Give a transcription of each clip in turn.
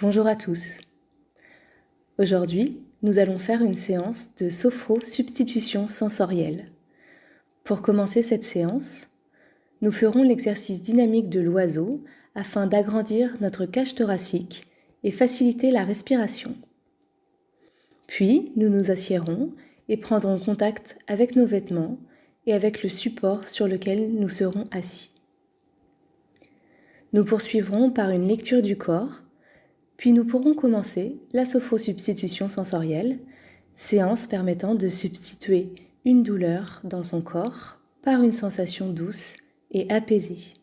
Bonjour à tous. Aujourd'hui, nous allons faire une séance de sophro-substitution sensorielle. Pour commencer cette séance, nous ferons l'exercice dynamique de l'oiseau afin d'agrandir notre cage thoracique et faciliter la respiration. Puis, nous nous assiérons et prendrons contact avec nos vêtements et avec le support sur lequel nous serons assis. Nous poursuivrons par une lecture du corps. Puis nous pourrons commencer la sophro-substitution sensorielle, séance permettant de substituer une douleur dans son corps par une sensation douce et apaisée.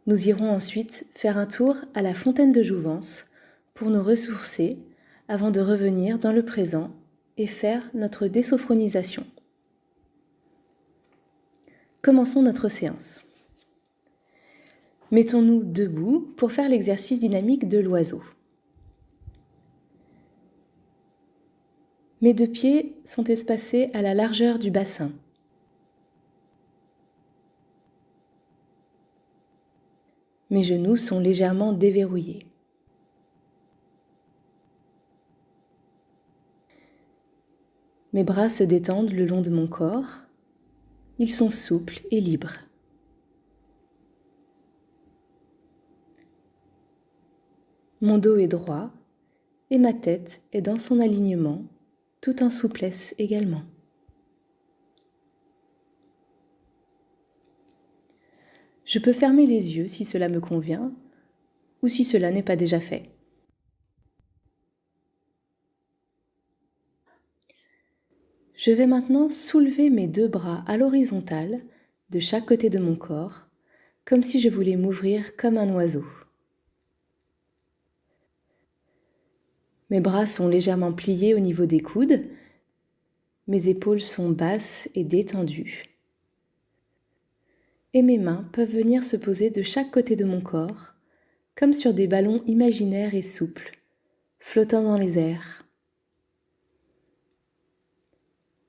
Nous irons ensuite faire un tour à la fontaine de jouvence pour nous ressourcer avant de revenir dans le présent et faire notre désophronisation. Commençons notre séance. Mettons-nous debout pour faire l'exercice dynamique de l'oiseau. Mes deux pieds sont espacés à la largeur du bassin. Mes genoux sont légèrement déverrouillés. Mes bras se détendent le long de mon corps. Ils sont souples et libres. Mon dos est droit et ma tête est dans son alignement, tout en souplesse également. Je peux fermer les yeux si cela me convient ou si cela n'est pas déjà fait. Je vais maintenant soulever mes deux bras à l'horizontale de chaque côté de mon corps, comme si je voulais m'ouvrir comme un oiseau. Mes bras sont légèrement pliés au niveau des coudes, mes épaules sont basses et détendues. Et mes mains peuvent venir se poser de chaque côté de mon corps, comme sur des ballons imaginaires et souples, flottant dans les airs.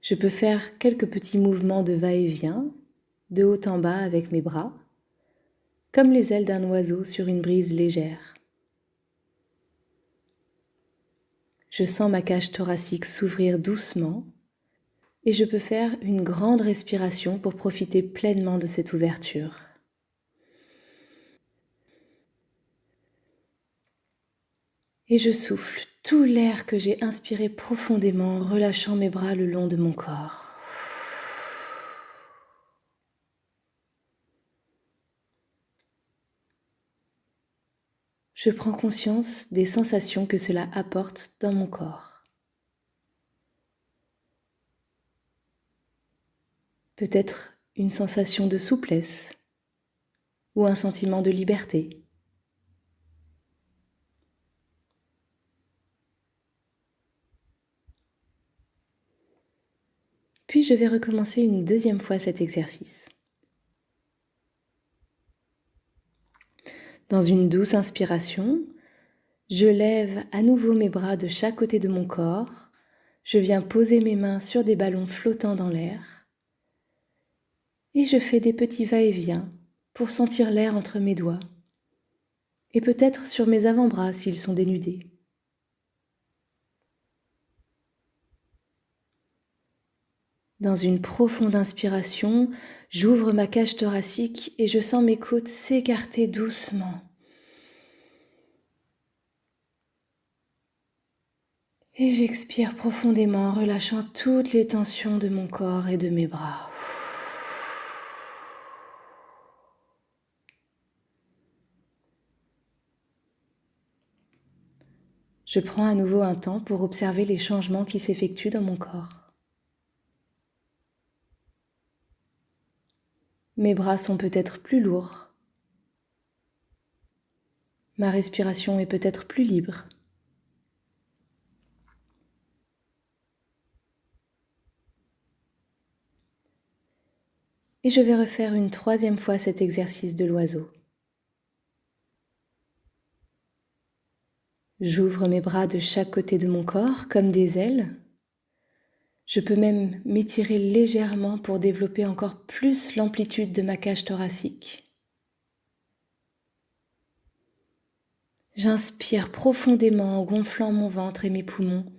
Je peux faire quelques petits mouvements de va-et-vient, de haut en bas avec mes bras, comme les ailes d'un oiseau sur une brise légère. Je sens ma cage thoracique s'ouvrir doucement et je peux faire une grande respiration pour profiter pleinement de cette ouverture. Et je souffle tout l'air que j'ai inspiré profondément en relâchant mes bras le long de mon corps. Je prends conscience des sensations que cela apporte dans mon corps. Peut-être une sensation de souplesse ou un sentiment de liberté. Puis je vais recommencer une deuxième fois cet exercice. Dans une douce inspiration, je lève à nouveau mes bras de chaque côté de mon corps. Je viens poser mes mains sur des ballons flottants dans l'air. Et je fais des petits va-et-vient pour sentir l'air entre mes doigts. Et peut-être sur mes avant-bras s'ils sont dénudés. Dans une profonde inspiration, j'ouvre ma cage thoracique et je sens mes côtes s'écarter doucement. Et j'expire profondément en relâchant toutes les tensions de mon corps et de mes bras. Je prends à nouveau un temps pour observer les changements qui s'effectuent dans mon corps. Mes bras sont peut-être plus lourds. Ma respiration est peut-être plus libre. Et je vais refaire une troisième fois cet exercice de l'oiseau. J'ouvre mes bras de chaque côté de mon corps comme des ailes. Je peux même m'étirer légèrement pour développer encore plus l'amplitude de ma cage thoracique. J'inspire profondément en gonflant mon ventre et mes poumons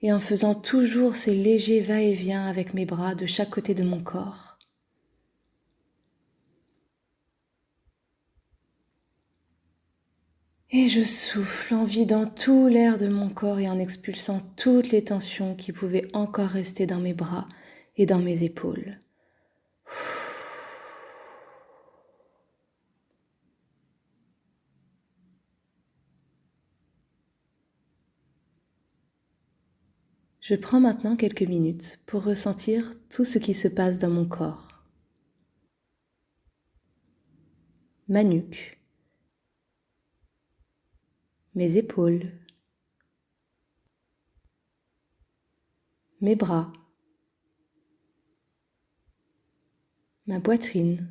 et en faisant toujours ces légers va-et-vient avec mes bras de chaque côté de mon corps. Et je souffle en vidant tout l'air de mon corps et en expulsant toutes les tensions qui pouvaient encore rester dans mes bras et dans mes épaules. Je prends maintenant quelques minutes pour ressentir tout ce qui se passe dans mon corps. Ma nuque, mes épaules, mes bras, ma poitrine,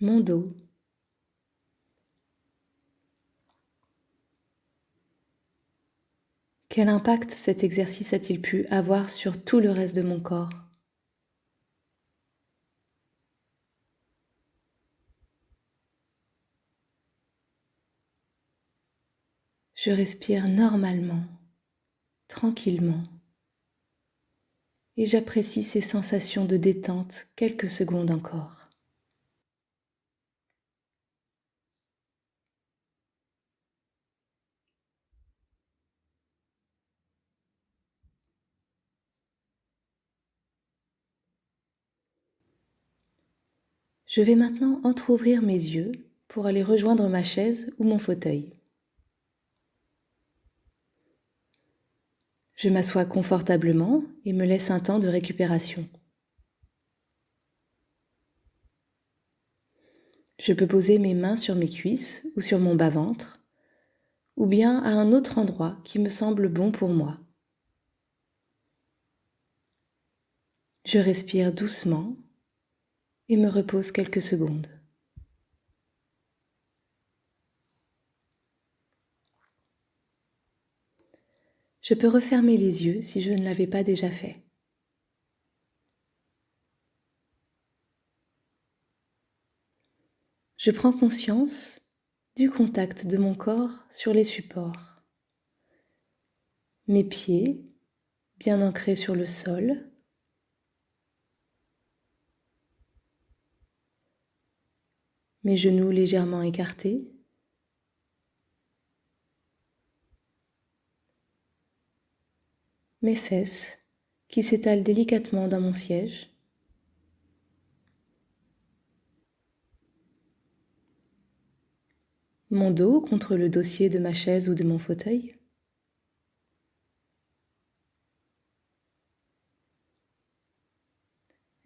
mon dos. Quel impact cet exercice a-t-il pu avoir sur tout le reste de mon corps? Je respire normalement, tranquillement, et j'apprécie ces sensations de détente quelques secondes encore. Je vais maintenant entrouvrir mes yeux pour aller rejoindre ma chaise ou mon fauteuil. Je m'assois confortablement et me laisse un temps de récupération. Je peux poser mes mains sur mes cuisses ou sur mon bas-ventre, ou bien à un autre endroit qui me semble bon pour moi. Je respire doucement et me repose quelques secondes. Je peux refermer les yeux si je ne l'avais pas déjà fait. Je prends conscience du contact de mon corps sur les supports. Mes pieds, bien ancrés sur le sol. Mes genoux légèrement écartés. Mes fesses qui s'étalent délicatement dans mon siège. Mon dos contre le dossier de ma chaise ou de mon fauteuil.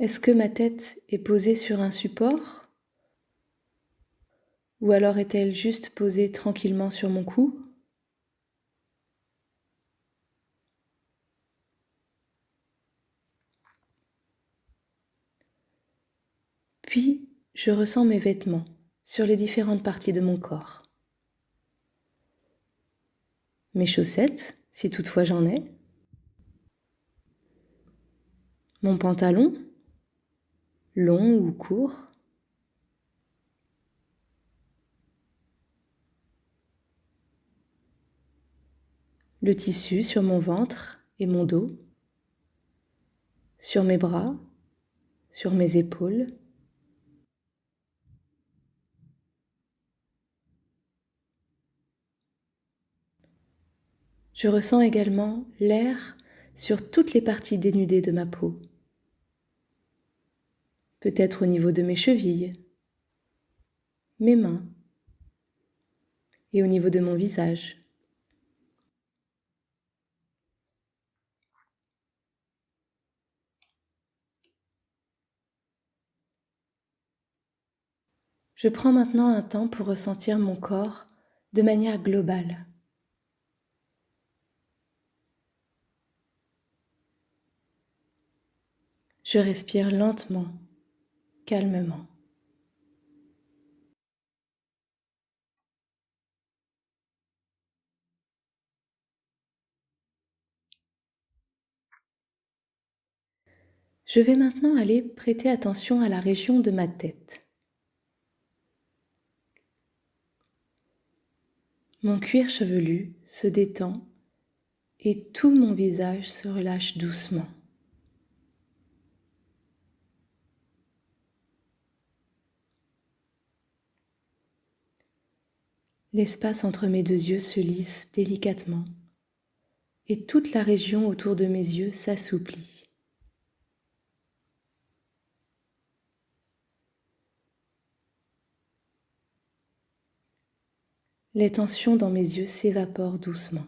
Est-ce que ma tête est posée sur un support? Ou alors est-elle juste posée tranquillement sur mon cou? Puis, je ressens mes vêtements sur les différentes parties de mon corps. Mes chaussettes, si toutefois j'en ai. Mon pantalon, long ou court. Le tissu sur mon ventre et mon dos. Sur mes bras, sur mes épaules. Je ressens également l'air sur toutes les parties dénudées de ma peau. Peut-être au niveau de mes chevilles, mes mains et au niveau de mon visage. Je prends maintenant un temps pour ressentir mon corps de manière globale. Je respire lentement, calmement. Je vais maintenant aller prêter attention à la région de ma tête. Mon cuir chevelu se détend et tout mon visage se relâche doucement. L'espace entre mes deux yeux se lisse délicatement et toute la région autour de mes yeux s'assouplit. Les tensions dans mes yeux s'évaporent doucement.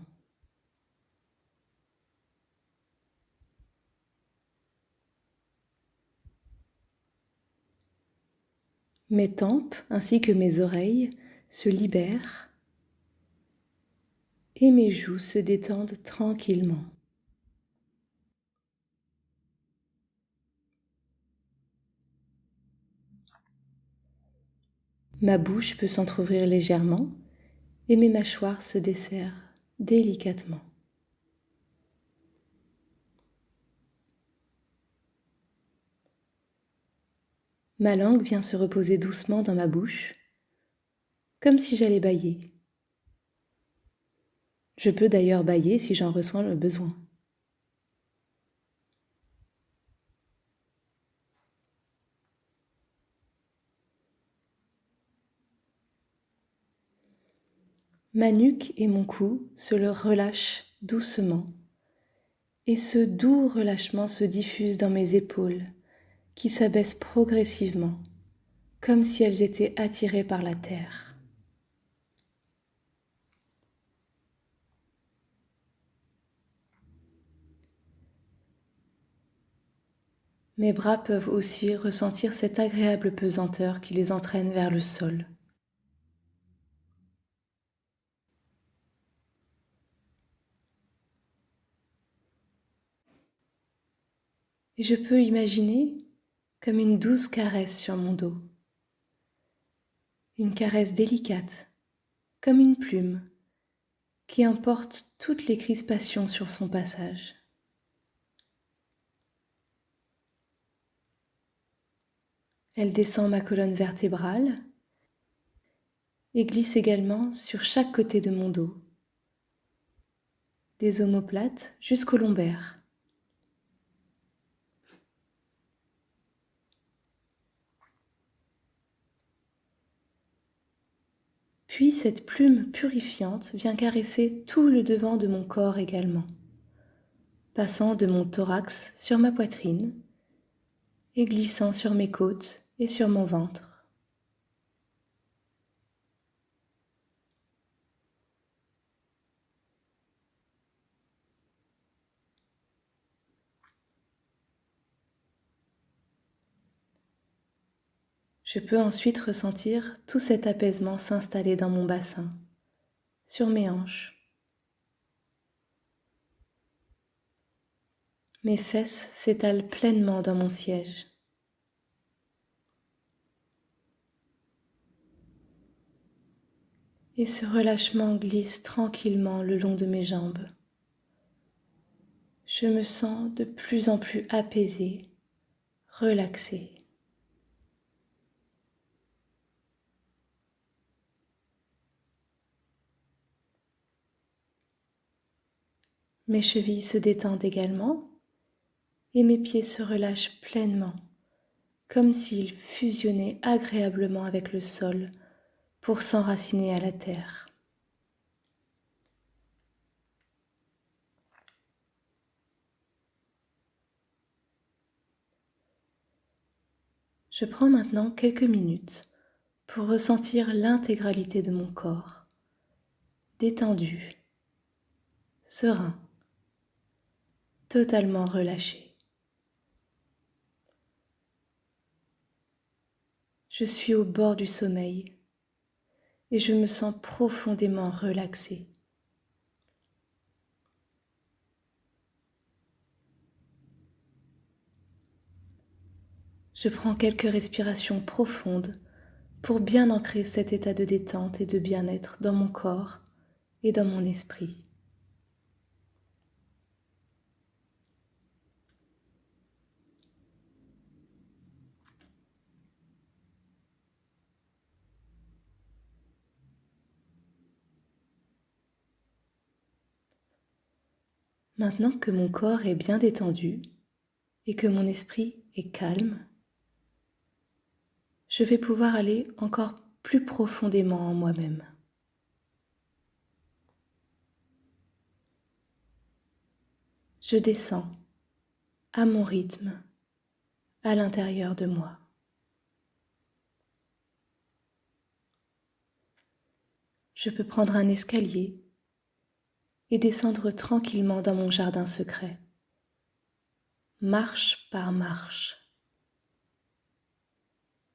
Mes tempes ainsi que mes oreilles se libèrent et mes joues se détendent tranquillement. Ma bouche peut s'entrouvrir légèrement et mes mâchoires se desserrent délicatement. Ma langue vient se reposer doucement dans ma bouche, comme si j'allais bâiller. Je peux d'ailleurs bâiller si j'en ressens le besoin. Ma nuque et mon cou se le relâchent doucement, et ce doux relâchement se diffuse dans mes épaules, qui s'abaissent progressivement, comme si elles étaient attirées par la terre. Mes bras peuvent aussi ressentir cette agréable pesanteur qui les entraîne vers le sol. Et je peux imaginer comme une douce caresse sur mon dos, une caresse délicate, comme une plume, qui emporte toutes les crispations sur son passage. Elle descend ma colonne vertébrale et glisse également sur chaque côté de mon dos, des omoplates jusqu'au lombaire. Puis cette plume purifiante vient caresser tout le devant de mon corps également, passant de mon thorax sur ma poitrine et glissant sur mes côtes et sur mon ventre. Je peux ensuite ressentir tout cet apaisement s'installer dans mon bassin, sur mes hanches. Mes fesses s'étalent pleinement dans mon siège. Et ce relâchement glisse tranquillement le long de mes jambes. Je me sens de plus en plus apaisée, relaxée. Mes chevilles se détendent également et mes pieds se relâchent pleinement, comme s'ils fusionnaient agréablement avec le sol pour s'enraciner à la terre. Je prends maintenant quelques minutes pour ressentir l'intégralité de mon corps, détendu, serein, totalement relâché. Je suis au bord du sommeil et je me sens profondément relaxée. Je prends quelques respirations profondes pour bien ancrer cet état de détente et de bien-être dans mon corps et dans mon esprit. Maintenant que mon corps est bien détendu et que mon esprit est calme, je vais pouvoir aller encore plus profondément en moi-même. Je descends à mon rythme à l'intérieur de moi. Je peux prendre un escalier et descendre tranquillement dans mon jardin secret, marche par marche,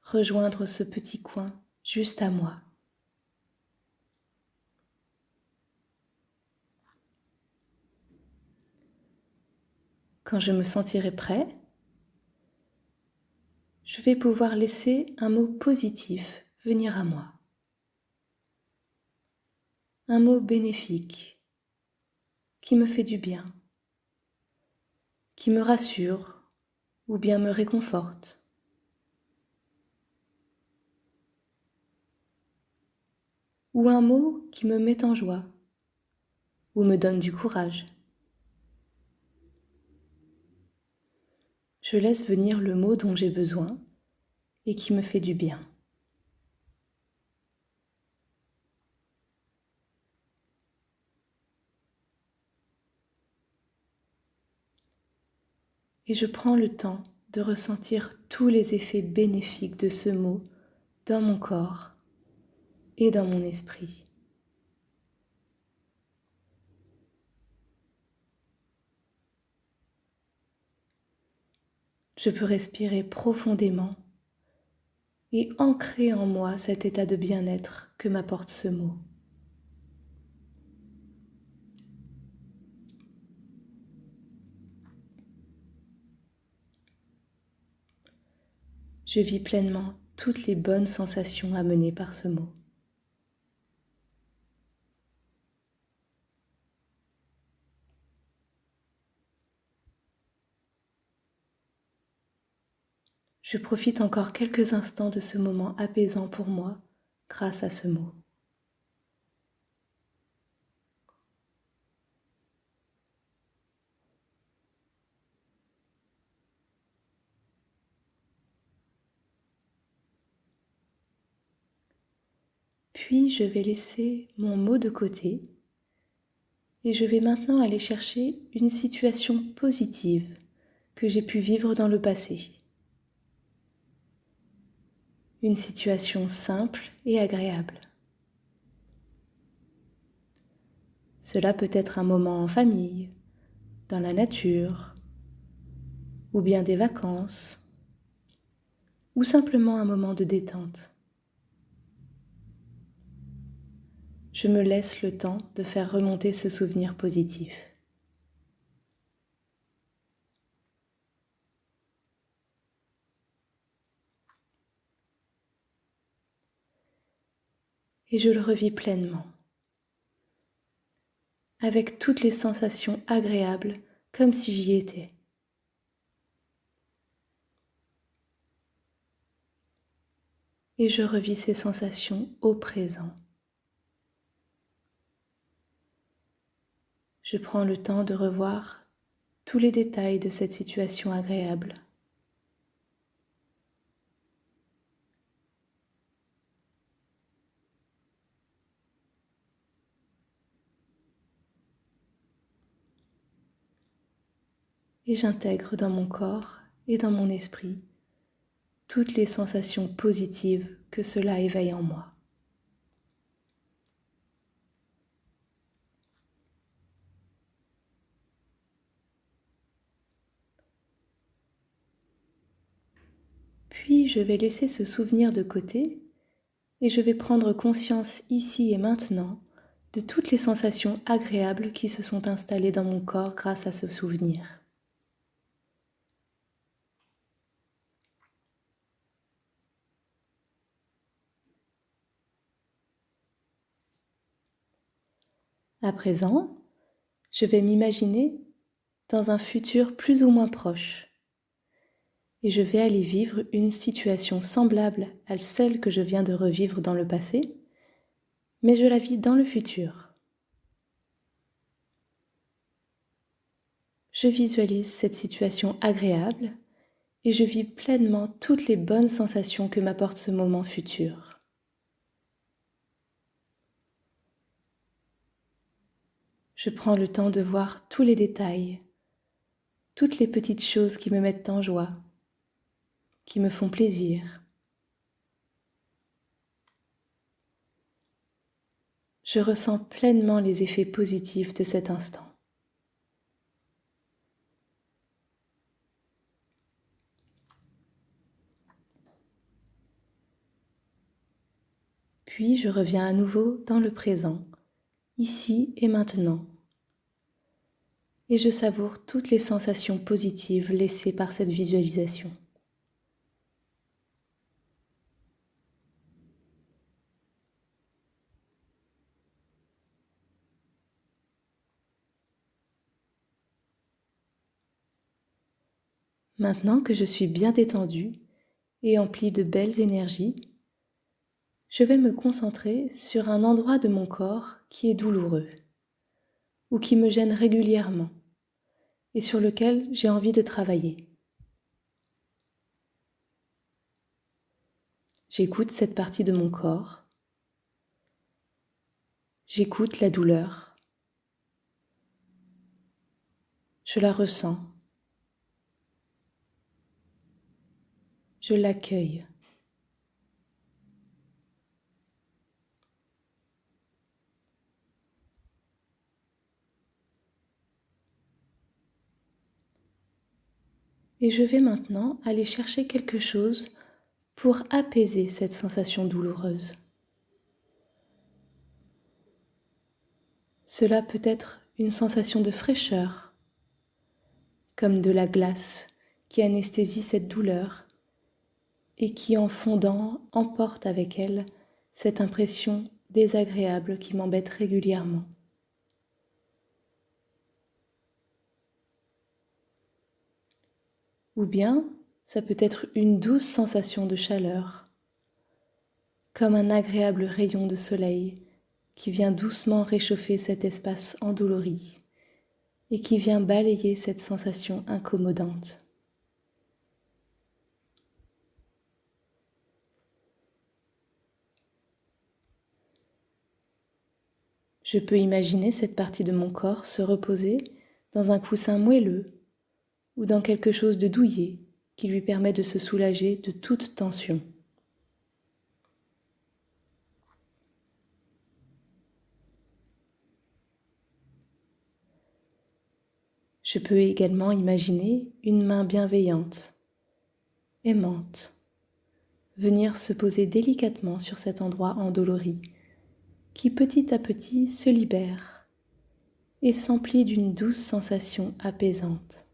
rejoindre ce petit coin juste à moi. Quand je me sentirai prêt, je vais pouvoir laisser un mot positif venir à moi. Un mot bénéfique qui me fait du bien, qui me rassure ou bien me réconforte. Ou un mot qui me met en joie ou me donne du courage. Je laisse venir le mot dont j'ai besoin et qui me fait du bien. Et je prends le temps de ressentir tous les effets bénéfiques de ce mot dans mon corps et dans mon esprit. Je peux respirer profondément et ancrer en moi cet état de bien-être que m'apporte ce mot. Je vis pleinement toutes les bonnes sensations amenées par ce mot. Je profite encore quelques instants de ce moment apaisant pour moi grâce à ce mot. Puis je vais laisser mon mot de côté et je vais maintenant aller chercher une situation positive que j'ai pu vivre dans le passé. Une situation simple et agréable. Cela peut être un moment en famille, dans la nature, ou bien des vacances, ou simplement un moment de détente. Je me laisse le temps de faire remonter ce souvenir positif. Et je le revis pleinement, avec toutes les sensations agréables, comme si j'y étais. Et je revis ces sensations au présent. Je prends le temps de revoir tous les détails de cette situation agréable. Et j'intègre dans mon corps et dans mon esprit toutes les sensations positives que cela éveille en moi. Puis je vais laisser ce souvenir de côté et je vais prendre conscience ici et maintenant de toutes les sensations agréables qui se sont installées dans mon corps grâce à ce souvenir. À présent, je vais m'imaginer dans un futur plus ou moins proche et je vais aller vivre une situation semblable à celle que je viens de revivre dans le passé, mais je la vis dans le futur. je visualise cette situation agréable et je vis pleinement toutes les bonnes sensations que m'apporte ce moment futur. Je prends le temps de voir tous les détails, toutes les petites choses qui me mettent en joie, qui me font plaisir. Je ressens pleinement les effets positifs de cet instant. Puis je reviens à nouveau dans le présent, ici et maintenant, et je savoure toutes les sensations positives laissées par cette visualisation. Maintenant que je suis bien détendue et emplie de belles énergies, je vais me concentrer sur un endroit de mon corps qui est douloureux ou qui me gêne régulièrement et sur lequel j'ai envie de travailler. J'écoute cette partie de mon corps, j'écoute la douleur, je la ressens, je l'accueille. Et je vais maintenant aller chercher quelque chose pour apaiser cette sensation douloureuse. Cela peut être une sensation de fraîcheur, comme de la glace qui anesthésie cette douleur et qui, en fondant, emporte avec elle cette impression désagréable qui m'embête régulièrement. Ou bien, ça peut être une douce sensation de chaleur, comme un agréable rayon de soleil qui vient doucement réchauffer cet espace endolori et qui vient balayer cette sensation incommodante. Je peux imaginer cette partie de mon corps se reposer dans un coussin moelleux ou dans quelque chose de douillet qui lui permet de se soulager de toute tension. Je peux également imaginer une main bienveillante, aimante, venir se poser délicatement sur cet endroit endolori qui petit à petit se libère et s'emplit d'une douce sensation apaisante.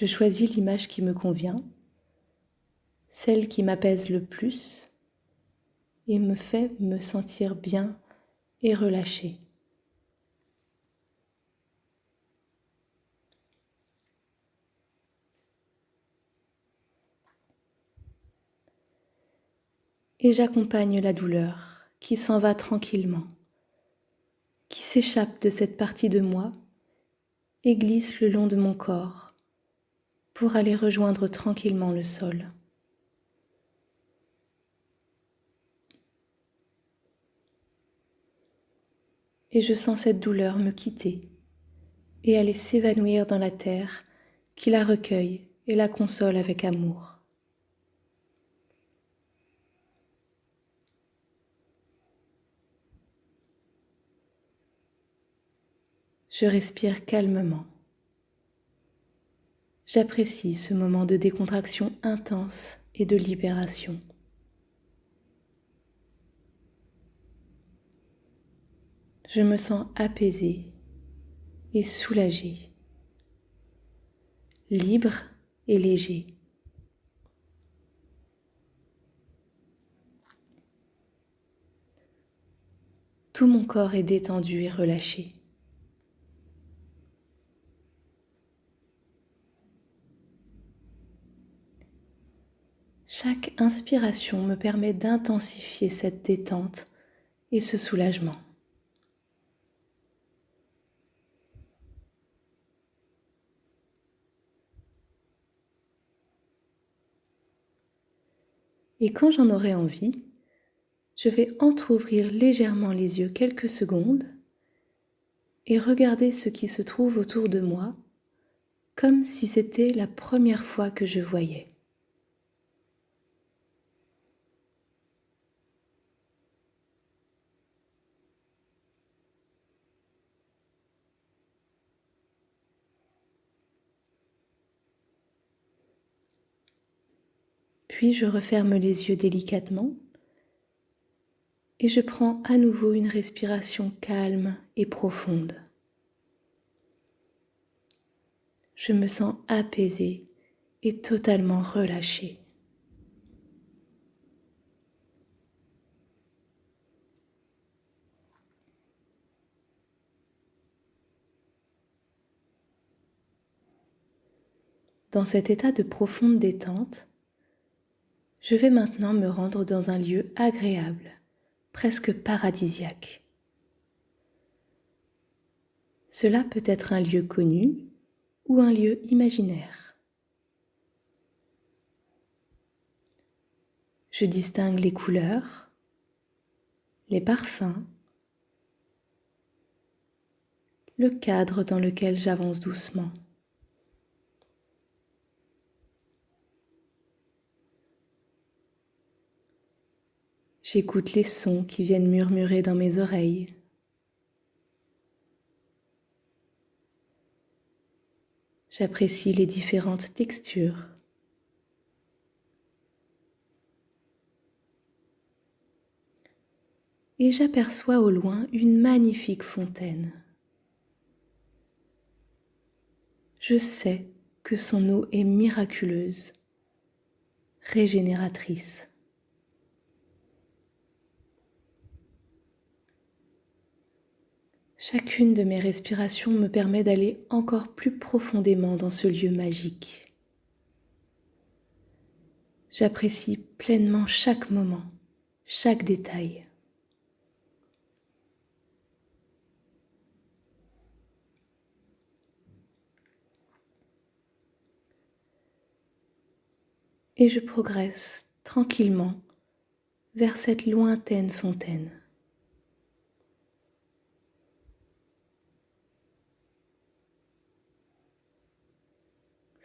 Je choisis l'image qui me convient, celle qui m'apaise le plus et me fait me sentir bien et relâchée. Et j'accompagne la douleur qui s'en va tranquillement, qui s'échappe de cette partie de moi et glisse le long de mon corps pour aller rejoindre tranquillement le sol. Et je sens cette douleur me quitter et aller s'évanouir dans la terre qui la recueille et la console avec amour. Je respire calmement. J'apprécie ce moment de décontraction intense et de libération. Je me sens apaisée et soulagée, libre et léger. Tout mon corps est détendu et relâché. Chaque inspiration me permet d'intensifier cette détente et ce soulagement. Et quand j'en aurai envie, je vais entrouvrir légèrement les yeux quelques secondes et regarder ce qui se trouve autour de moi comme si c'était la première fois que je voyais. Puis je referme les yeux délicatement et je prends à nouveau une respiration calme et profonde. Je me sens apaisée et totalement relâchée. Dans cet état de profonde détente, je vais maintenant me rendre dans un lieu agréable, presque paradisiaque. Cela peut être un lieu connu ou un lieu imaginaire. Je distingue les couleurs, les parfums, le cadre dans lequel j'avance doucement. J'écoute les sons qui viennent murmurer dans mes oreilles. J'apprécie les différentes textures. Et j'aperçois au loin une magnifique fontaine. Je sais que son eau est miraculeuse, régénératrice. Chacune de mes respirations me permet d'aller encore plus profondément dans ce lieu magique. J'apprécie pleinement chaque moment, chaque détail. Et je progresse tranquillement vers cette lointaine fontaine.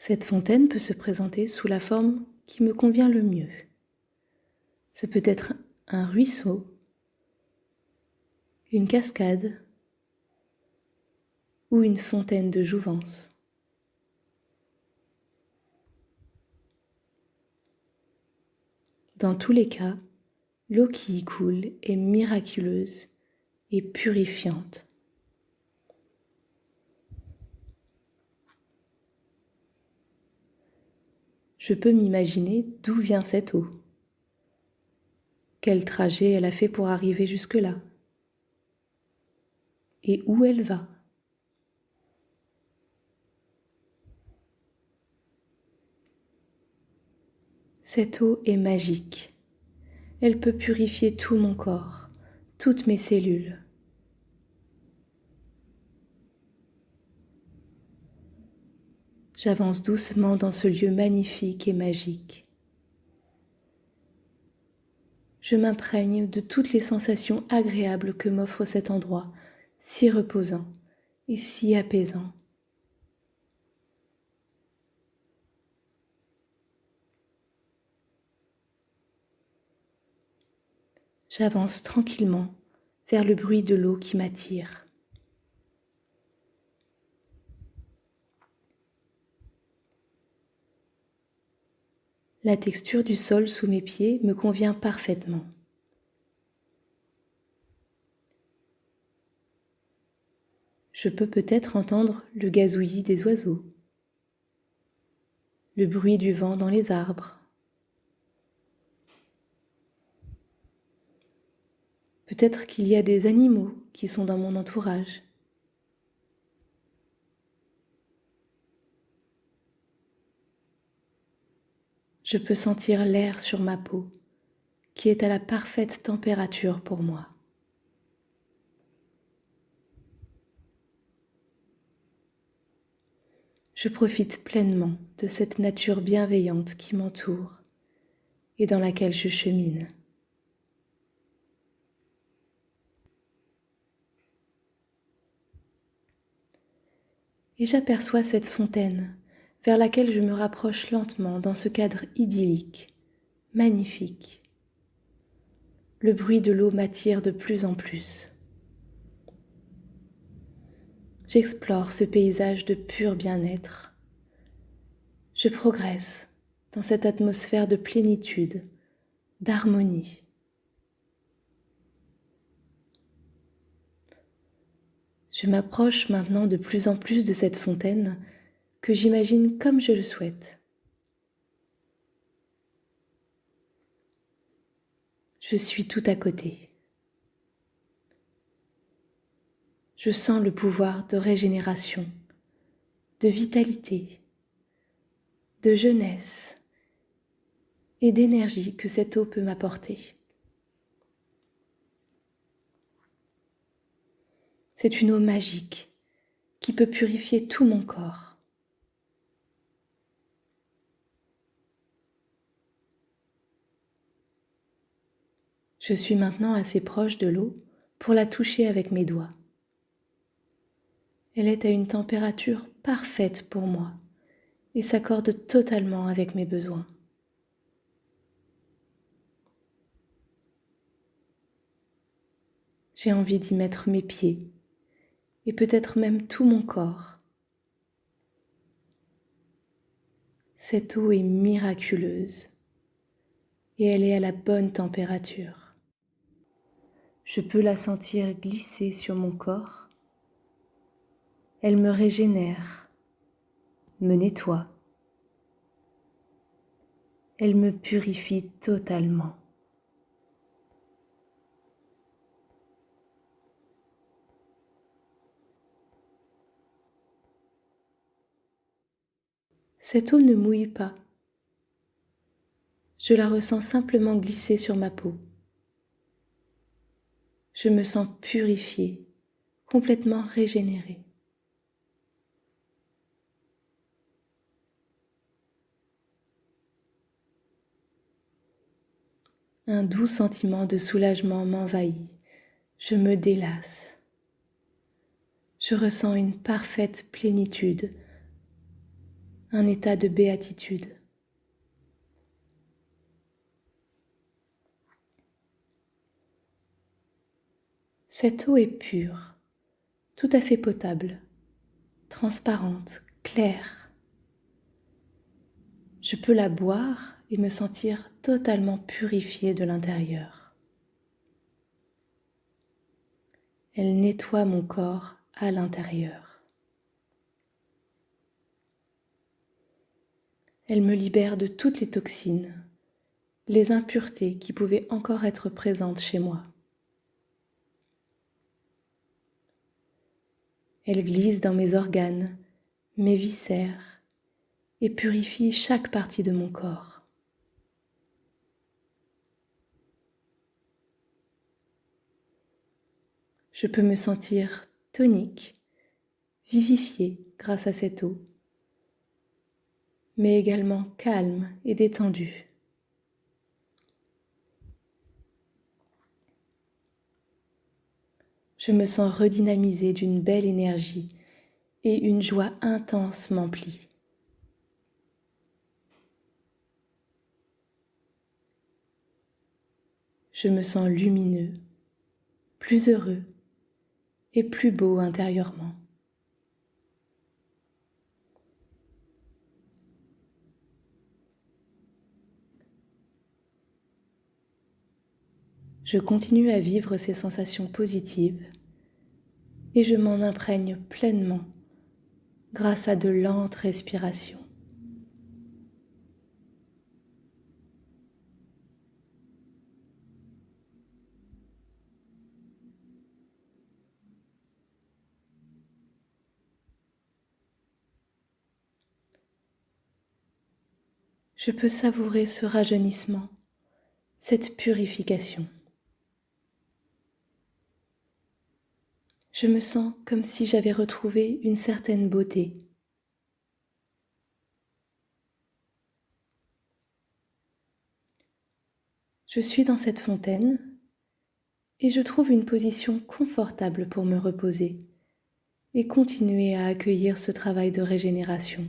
Cette fontaine peut se présenter sous la forme qui me convient le mieux. Ce peut être un ruisseau, une cascade ou une fontaine de jouvence. Dans tous les cas, l'eau qui y coule est miraculeuse et purifiante. Je peux m'imaginer d'où vient cette eau, quel trajet elle a fait pour arriver jusque-là et où elle va. Cette eau est magique. Elle peut purifier tout mon corps, toutes mes cellules. J'avance doucement dans ce lieu magnifique et magique. Je m'imprègne de toutes les sensations agréables que m'offre cet endroit, si reposant et si apaisant. J'avance tranquillement vers le bruit de l'eau qui m'attire. La texture du sol sous mes pieds me convient parfaitement. Je peux peut-être entendre le gazouillis des oiseaux, le bruit du vent dans les arbres. Peut-être qu'il y a des animaux qui sont dans mon entourage. Je peux sentir l'air sur ma peau, qui est à la parfaite température pour moi. Je profite pleinement de cette nature bienveillante qui m'entoure et dans laquelle je chemine. Et j'aperçois cette fontaine vers laquelle je me rapproche lentement dans ce cadre idyllique, magnifique. Le bruit de l'eau m'attire de plus en plus. J'explore ce paysage de pur bien-être. Je progresse dans cette atmosphère de plénitude, d'harmonie. Je m'approche maintenant de plus en plus de cette fontaine que j'imagine comme je le souhaite. Je suis tout à côté. Je sens le pouvoir de régénération, de vitalité, de jeunesse et d'énergie que cette eau peut m'apporter. C'est une eau magique qui peut purifier tout mon corps. Je suis maintenant assez proche de l'eau pour la toucher avec mes doigts. Elle est à une température parfaite pour moi et s'accorde totalement avec mes besoins. J'ai envie d'y mettre mes pieds et peut-être même tout mon corps. Cette eau est miraculeuse et elle est à la bonne température. Je peux la sentir glisser sur mon corps. Elle me régénère, me nettoie. Elle me purifie totalement. Cette eau ne mouille pas. Je la ressens simplement glisser sur ma peau. Je me sens purifiée, complètement régénérée. Un doux sentiment de soulagement m'envahit. Je me délasse. Je ressens une parfaite plénitude, un état de béatitude. Cette eau est pure, tout à fait potable, transparente, claire. Je peux la boire et me sentir totalement purifiée de l'intérieur. Elle nettoie mon corps à l'intérieur. Elle me libère de toutes les toxines, les impuretés qui pouvaient encore être présentes chez moi. Elle glisse dans mes organes, mes viscères et purifie chaque partie de mon corps. Je peux me sentir tonique, vivifiée grâce à cette eau, mais également calme et détendue. Je me sens redynamisée d'une belle énergie et une joie intense m'emplit. Je me sens lumineux, plus heureux et plus beau intérieurement. Je continue à vivre ces sensations positives et je m'en imprègne pleinement grâce à de lentes respirations. je peux savourer ce rajeunissement, cette purification. Je me sens comme si j'avais retrouvé une certaine beauté. Je suis dans cette fontaine et je trouve une position confortable pour me reposer et continuer à accueillir ce travail de régénération.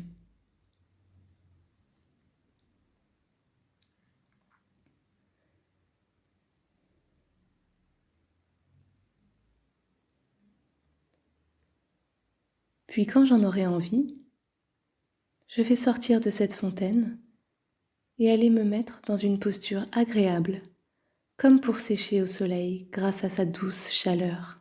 Puis quand j'en aurai envie, je vais sortir de cette fontaine et aller me mettre dans une posture agréable, comme pour sécher au soleil grâce à sa douce chaleur.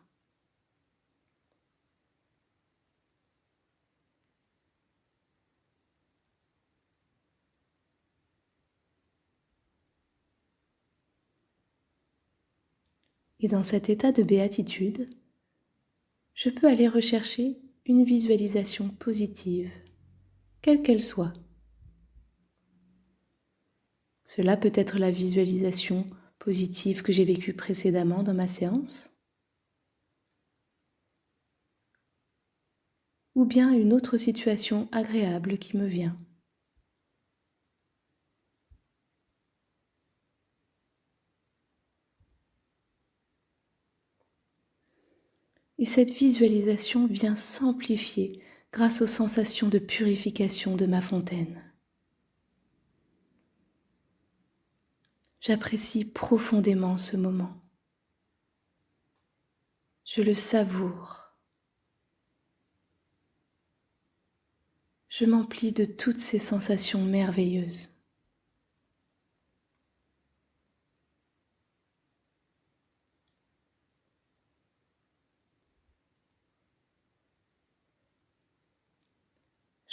Et dans cet état de béatitude, je peux aller rechercher une visualisation positive, quelle qu'elle soit. Cela peut être la visualisation positive que j'ai vécue précédemment dans ma séance, ou bien une autre situation agréable qui me vient. Et cette visualisation vient s'amplifier grâce aux sensations de purification de ma fontaine. J'apprécie profondément ce moment. Je le savoure. Je m'emplis de toutes ces sensations merveilleuses.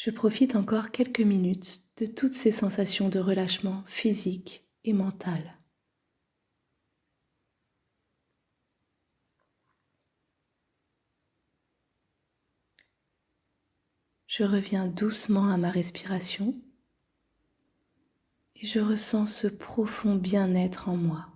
Je profite encore quelques minutes de toutes ces sensations de relâchement physique et mental. Je reviens doucement à ma respiration et je ressens ce profond bien-être en moi.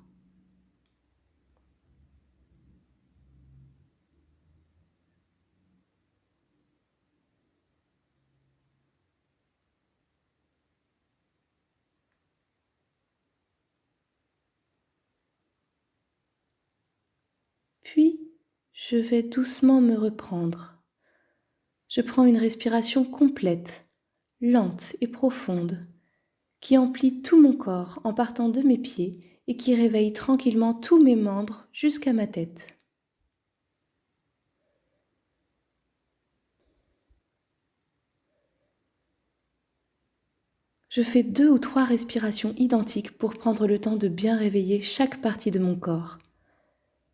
Puis, je vais doucement me reprendre. Je prends une respiration complète, lente et profonde, qui emplit tout mon corps en partant de mes pieds et qui réveille tranquillement tous mes membres jusqu'à ma tête. Je fais 2 ou 3 respirations identiques pour prendre le temps de bien réveiller chaque partie de mon corps.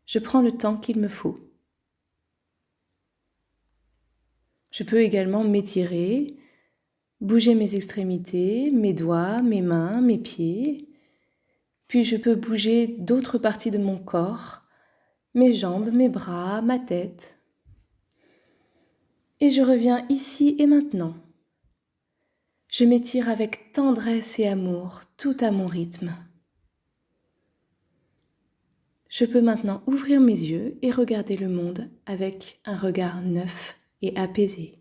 Je prends le temps qu'il me faut. Je peux également m'étirer, bouger mes extrémités, mes doigts, mes mains, mes pieds. Puis je peux bouger d'autres parties de mon corps, mes jambes, mes bras, ma tête. Et je reviens ici et maintenant. Je m'étire avec tendresse et amour, tout à mon rythme. Je peux maintenant ouvrir mes yeux et regarder le monde avec un regard neuf et apaisé.